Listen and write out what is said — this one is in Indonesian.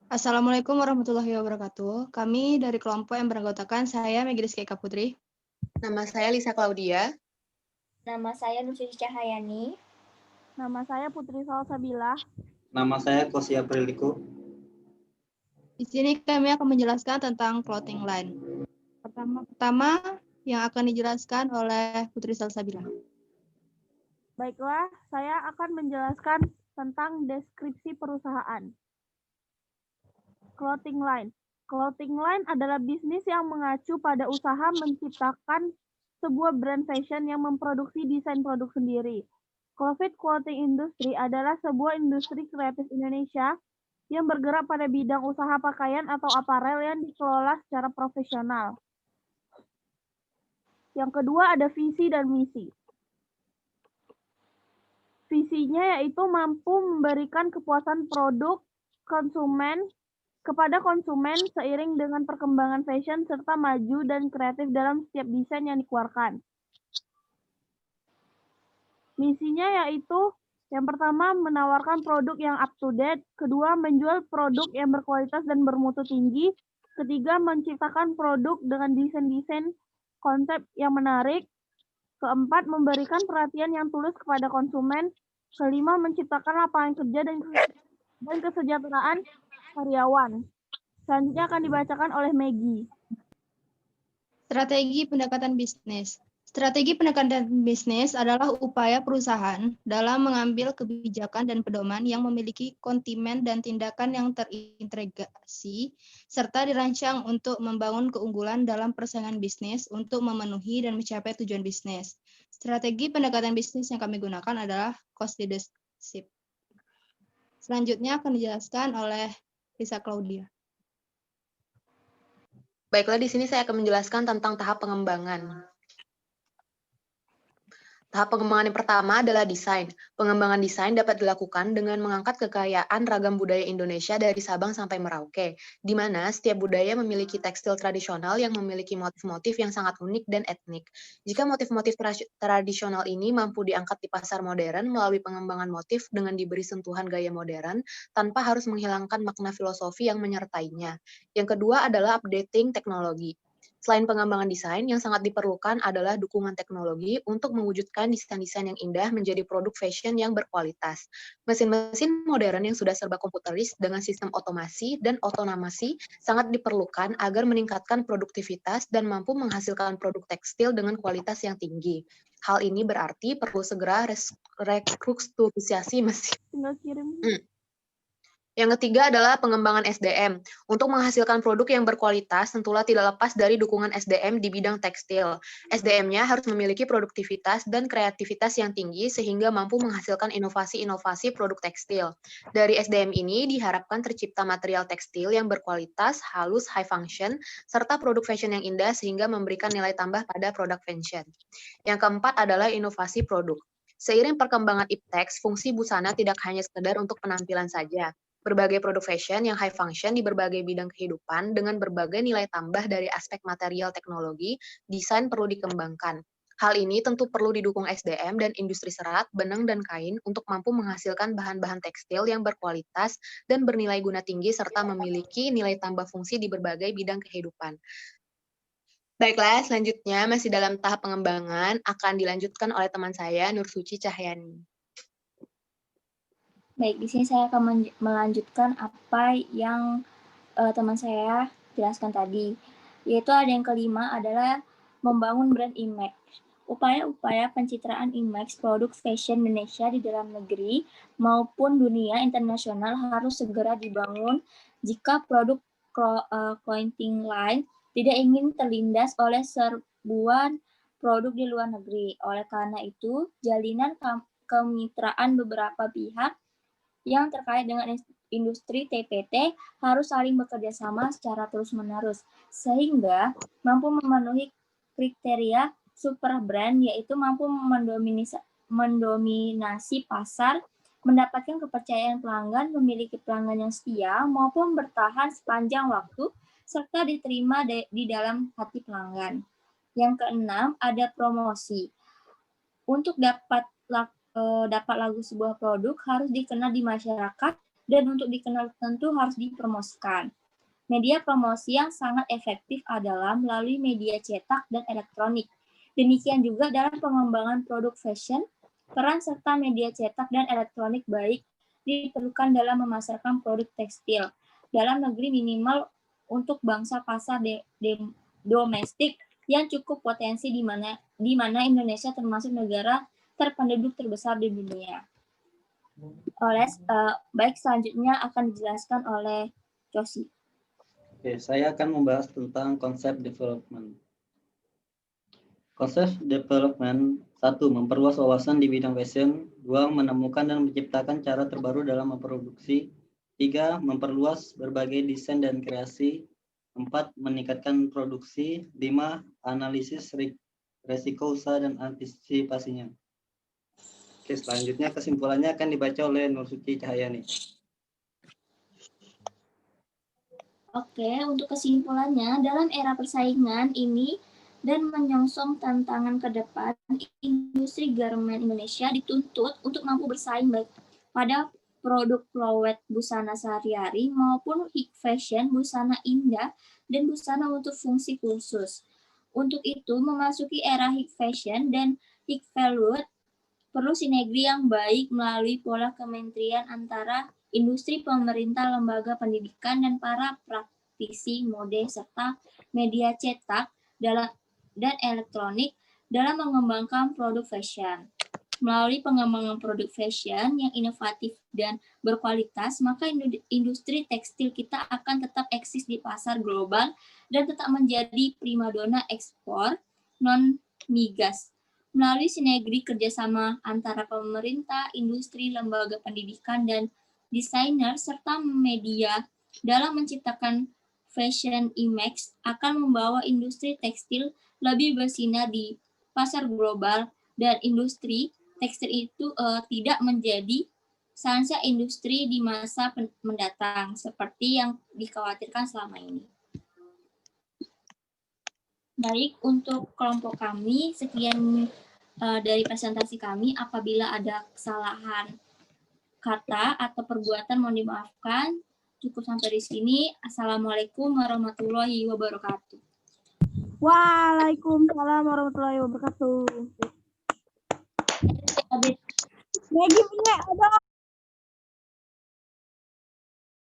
Assalamualaikum warahmatullahi wabarakatuh. Kami dari kelompok yang beranggotakan saya Meggy Rizky Eka Putri. Nama saya Lisa Claudia. Nama saya Nusuci Cahyani. Nama saya Putri Salsabila. Nama saya Kosia Prilliku. Di sini kami akan menjelaskan tentang clothing line. Pertama yang akan dijelaskan oleh Putri Salsabila. Baiklah, saya akan menjelaskan tentang deskripsi perusahaan. Clothing line. Clothing line adalah bisnis yang mengacu pada usaha menciptakan sebuah brand fashion yang memproduksi desain produk sendiri. Clovid Clothing Industry adalah sebuah industri kreatif Indonesia yang bergerak pada bidang usaha pakaian atau aparel yang dikelola secara profesional. Yang kedua ada visi dan misi. Visinya yaitu mampu memberikan kepuasan produk kepada konsumen seiring dengan perkembangan fashion serta maju dan kreatif dalam setiap desain yang dikeluarkan. Misinya yaitu yang pertama menawarkan produk yang up to date, kedua menjual produk yang berkualitas dan bermutu tinggi, ketiga menciptakan produk dengan desain-desain konsep yang menarik, keempat memberikan perhatian yang tulus kepada konsumen, kelima menciptakan lapangan kerja dan kesejahteraan karyawan. Selanjutnya akan dibacakan oleh Meggy. Strategi pendekatan bisnis. Strategi pendekatan bisnis adalah upaya perusahaan dalam mengambil kebijakan dan pedoman yang memiliki kontimen dan tindakan yang terintegrasi, serta dirancang untuk membangun keunggulan dalam persaingan bisnis untuk memenuhi dan mencapai tujuan bisnis. Strategi pendekatan bisnis yang kami gunakan adalah cost leadership. Selanjutnya akan dijelaskan oleh Lisa Claudia. Baiklah, di sini saya akan menjelaskan tentang tahap pengembangan. Tahap pengembangan yang pertama adalah desain. Pengembangan desain dapat dilakukan dengan mengangkat kekayaan ragam budaya Indonesia dari Sabang sampai Merauke, di mana setiap budaya memiliki tekstil tradisional yang memiliki motif-motif yang sangat unik dan etnik. Jika motif-motif tradisional ini mampu diangkat di pasar modern melalui pengembangan motif dengan diberi sentuhan gaya modern, tanpa harus menghilangkan makna filosofi yang menyertainya. Yang kedua adalah updating teknologi. Selain pengembangan desain, yang sangat diperlukan adalah dukungan teknologi untuk mewujudkan desain-desain yang indah menjadi produk fashion yang berkualitas. Mesin-mesin modern yang sudah serba komputeris dengan sistem otomasi dan otonomasi sangat diperlukan agar meningkatkan produktivitas dan mampu menghasilkan produk tekstil dengan kualitas yang tinggi. Hal ini berarti perlu segera restrukturisasi mesin. Tinggal kirim. Yang ketiga adalah pengembangan SDM. Untuk menghasilkan produk yang berkualitas, tentulah tidak lepas dari dukungan SDM di bidang tekstil. SDM-nya harus memiliki produktivitas dan kreativitas yang tinggi sehingga mampu menghasilkan inovasi-inovasi produk tekstil. Dari SDM ini diharapkan tercipta material tekstil yang berkualitas, halus, high function, serta produk fashion yang indah sehingga memberikan nilai tambah pada produk fashion. Yang keempat adalah inovasi produk. Seiring perkembangan iptex, fungsi busana tidak hanya sekedar untuk penampilan saja. Berbagai produk fashion yang high function di berbagai bidang kehidupan dengan berbagai nilai tambah dari aspek material teknologi, desain perlu dikembangkan. Hal ini tentu perlu didukung SDM dan industri serat, benang, dan kain untuk mampu menghasilkan bahan-bahan tekstil yang berkualitas dan bernilai guna tinggi serta memiliki nilai tambah fungsi di berbagai bidang kehidupan. Baiklah, selanjutnya masih dalam tahap pengembangan akan dilanjutkan oleh teman saya, Nursuci Cahyani. Baik, di sini saya akan melanjutkan apa yang teman saya jelaskan tadi, yaitu ada yang kelima adalah membangun brand image. Upaya-upaya pencitraan image produk fashion Indonesia di dalam negeri maupun dunia internasional harus segera dibangun jika produk clothing line tidak ingin terlindas oleh serbuan produk di luar negeri. Oleh karena itu, jalinan kemitraan beberapa pihak yang terkait dengan industri TPT harus saling bekerja sama secara terus-menerus sehingga mampu memenuhi kriteria super brand, yaitu mampu mendominasi pasar, mendapatkan kepercayaan pelanggan, memiliki pelanggan yang setia maupun bertahan sepanjang waktu serta diterima di dalam hati pelanggan. Yang keenam ada promosi. Untuk dapat laku sebuah produk harus dikenal di masyarakat dan untuk dikenal tentu harus dipromosikan. Media promosi yang sangat efektif adalah melalui media cetak dan elektronik. Demikian juga dalam pengembangan produk fashion, peran serta media cetak dan elektronik baik diperlukan dalam memasarkan produk tekstil dalam negeri minimal untuk bangsa pasar domestik yang cukup potensi di mana Indonesia termasuk negara terpenduduk terbesar di dunia. Baik, selanjutnya akan dijelaskan oleh Josi. Oke, saya akan membahas tentang konsep development. Konsep development 1. Memperluas wawasan di bidang fashion. 2. Menemukan dan menciptakan cara terbaru dalam memproduksi. 3. Memperluas berbagai desain dan kreasi. 4. Meningkatkan produksi. 5. Analisis resiko usaha dan antisipasinya. Oke, selanjutnya kesimpulannya akan dibaca oleh Nur Suci Cahyani. Oke, untuk kesimpulannya, dalam era persaingan ini dan menyongsong tantangan ke depan, industri garment Indonesia dituntut untuk mampu bersaing baik pada produk prowed busana sehari-hari maupun high fashion, busana indah, dan busana untuk fungsi khusus. Untuk itu, memasuki era high fashion dan high value, perlu sinergi yang baik melalui pola kementerian antara industri, pemerintah, lembaga pendidikan, dan para praktisi mode serta media cetak dan elektronik dalam mengembangkan produk fashion. Melalui pengembangan produk fashion yang inovatif dan berkualitas, maka industri tekstil kita akan tetap eksis di pasar global dan tetap menjadi primadona ekspor non-migas. Melalui sinergi kerjasama antara pemerintah, industri, lembaga pendidikan, dan desainer, serta media dalam menciptakan fashion image akan membawa industri tekstil lebih bersinar di pasar global dan industri tekstil itu tidak menjadi sunset industri di masa mendatang seperti yang dikhawatirkan selama ini. Baik, untuk kelompok kami, sekian dari presentasi kami. Apabila ada kesalahan kata atau perbuatan mohon dimaafkan. Cukup sampai di sini. Assalamualaikum warahmatullahi wabarakatuh. Waalaikumsalam warahmatullahi wabarakatuh. Maggie punya ada